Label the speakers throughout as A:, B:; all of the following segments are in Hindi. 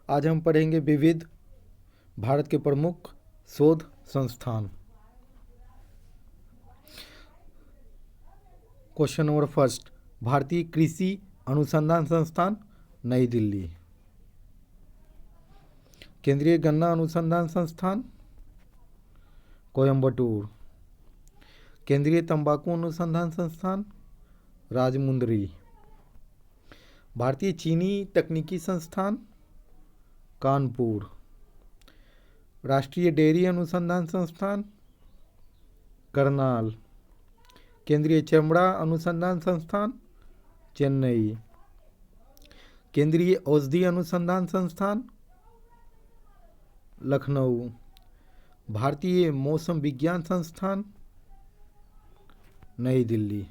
A: आज हम पढ़ेंगे विविध भारत के प्रमुख शोध संस्थान। क्वेश्चन नंबर फर्स्ट, भारतीय कृषि अनुसंधान संस्थान नई दिल्ली। केंद्रीय गन्ना अनुसंधान संस्थान कोयम्बटूर। केंद्रीय तंबाकू अनुसंधान संस्थान राजमुंदरी। भारतीय चीनी तकनीकी संस्थान कानपुर। राष्ट्रीय डेयरी अनुसंधान संस्थान करनाल। केंद्रीय चमड़ा अनुसंधान संस्थान चेन्नई। केंद्रीय औषधि अनुसंधान संस्थान लखनऊ। भारतीय मौसम विज्ञान संस्थान नई दिल्ली।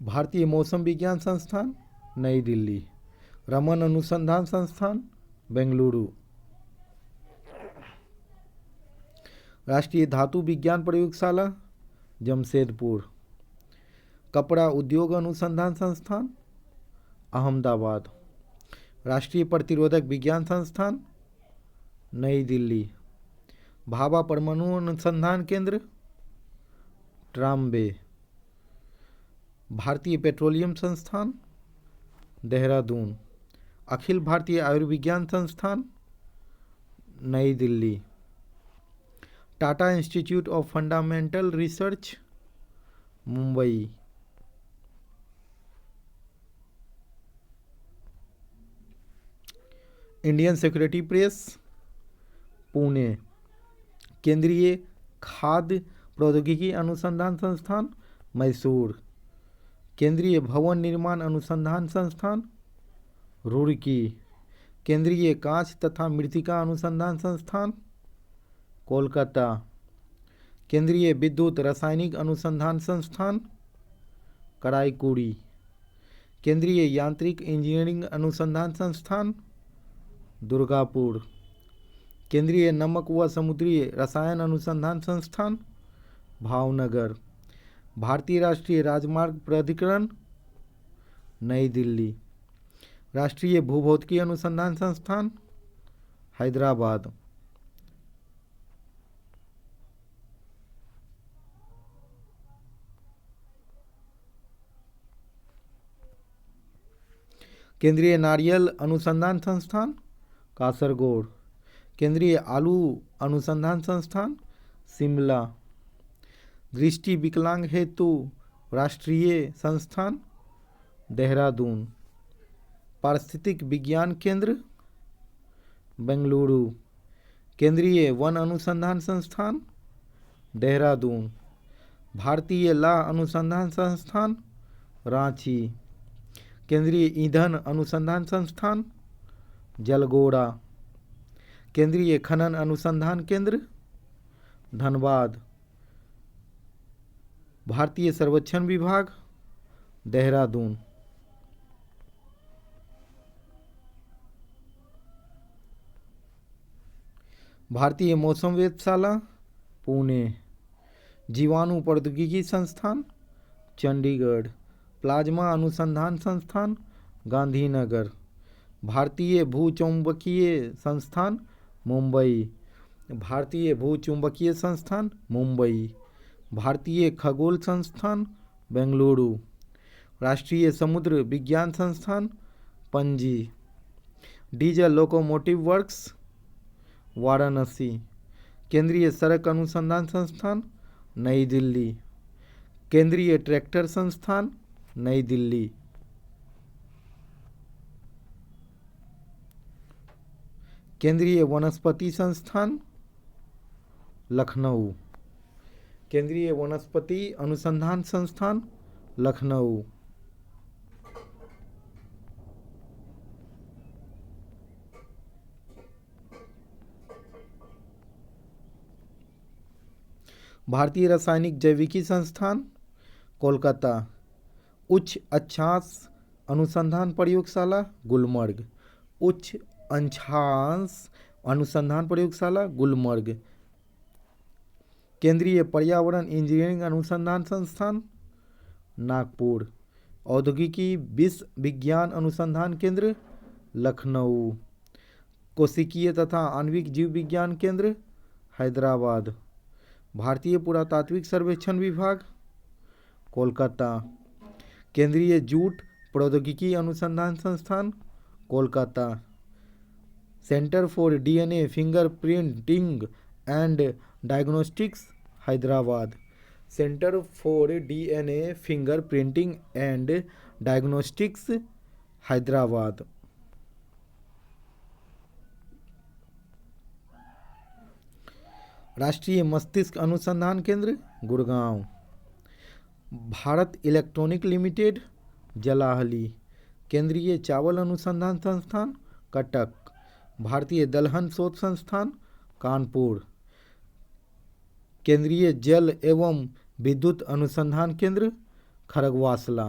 A: भारतीय मौसम विज्ञान संस्थान नई दिल्ली। रमन अनुसंधान संस्थान बेंगलुरु। राष्ट्रीय धातु विज्ञान प्रयोगशाला जमशेदपुर। कपड़ा उद्योग अनुसंधान संस्थान अहमदाबाद। राष्ट्रीय प्रतिरोधक विज्ञान संस्थान नई दिल्ली। भाभा परमाणु अनुसंधान केंद्र ट्राम्बे। भारतीय पेट्रोलियम संस्थान देहरादून। अखिल भारतीय आयुर्विज्ञान संस्थान नई Delhi. Tata institute of fundamental research Mumbai. Indian security press Pune. केंद्रीय खाद्य प्रौद्योगिकी अनुसंधान संस्थान मैसूर। केंद्रीय भवन निर्माण अनुसंधान संस्थान रुड़की। केंद्रीय कांच तथा मृत्तिका अनुसंधान संस्थान कोलकाता। केंद्रीय विद्युत रासायनिक अनुसंधान संस्थान कराईकुड़ी। केंद्रीय यांत्रिक इंजीनियरिंग अनुसंधान संस्थान दुर्गापुर। केंद्रीय नमक व समुद्री रसायन अनुसंधान संस्थान भावनगर। भारतीय राष्ट्रीय राजमार्ग प्राधिकरण नई दिल्ली। राष्ट्रीय भूभौतिकी अनुसंधान संस्थान हैदराबाद। केंद्रीय नारियल अनुसंधान संस्थान कासरगोड। केंद्रीय आलू अनुसंधान संस्थान शिमला। दृष्टि विकलांग हेतु राष्ट्रीय संस्थान देहरादून। पारिस्थितिक विज्ञान केंद्र बेंगलुरु। केंद्रीय वन अनुसंधान संस्थान देहरादून। भारतीय लौह अनुसंधान संस्थान रांची। केंद्रीय ईंधन अनुसंधान संस्थान जलगोड़ा। केंद्रीय खनन अनुसंधान केंद्र धनबाद। भारतीय सर्वेक्षण विभाग देहरादून। भारतीय मौसम वेधशाला पुणे। जीवाणु प्रौद्योगिकी संस्थान चंडीगढ़। प्लाज्मा अनुसंधान संस्थान गांधीनगर। भारतीय भूचुंबकीय संस्थान मुंबई। भारतीय भूचुंबकीय संस्थान मुंबई। भारतीय खगोल संस्थान बेंगलुरु। राष्ट्रीय समुद्र विज्ञान संस्थान Panaji. Diesel locomotive works Varanasi. केंद्रीय सड़क अनुसंधान संस्थान नई दिल्ली। केंद्रीय ट्रैक्टर संस्थान नई दिल्ली। केंद्रीय वनस्पति संस्थान लखनऊ। केंद्रीय वनस्पति अनुसंधान संस्थान लखनऊ। भारतीय रासायनिक जैविकी संस्थान कोलकाता। उच्च अक्षांश अनुसंधान प्रयोगशाला गुलमर्ग। उच्च अक्षांश अनुसंधान प्रयोगशाला गुलमर्ग। केंद्रीय पर्यावरण इंजीनियरिंग अनुसंधान संस्थान नागपुर। औद्योगिकी विज्ञान अनुसंधान केंद्र लखनऊ। कोशिकीय तथा आणविक जीव विज्ञान केंद्र हैदराबाद। भारतीय पुरातात्विक सर्वेक्षण विभाग कोलकाता। केंद्रीय जूट प्रौद्योगिकी अनुसंधान संस्थान Kolkata. Centre for DNA fingerprinting and diagnostics Hyderabad. Centre for DNA fingerprinting and diagnostics Hyderabad. राष्ट्रीय मस्तिष्क अनुसंधान केंद्र गुड़गांव। Bharat electronic limited Jalahalli. केंद्रीय चावल अनुसंधान संस्थान कटक। भारतीय दलहन शोध संस्थान कानपुर। केंद्रीय जल एवं विद्युत अनुसंधान केंद्र खरगवासला।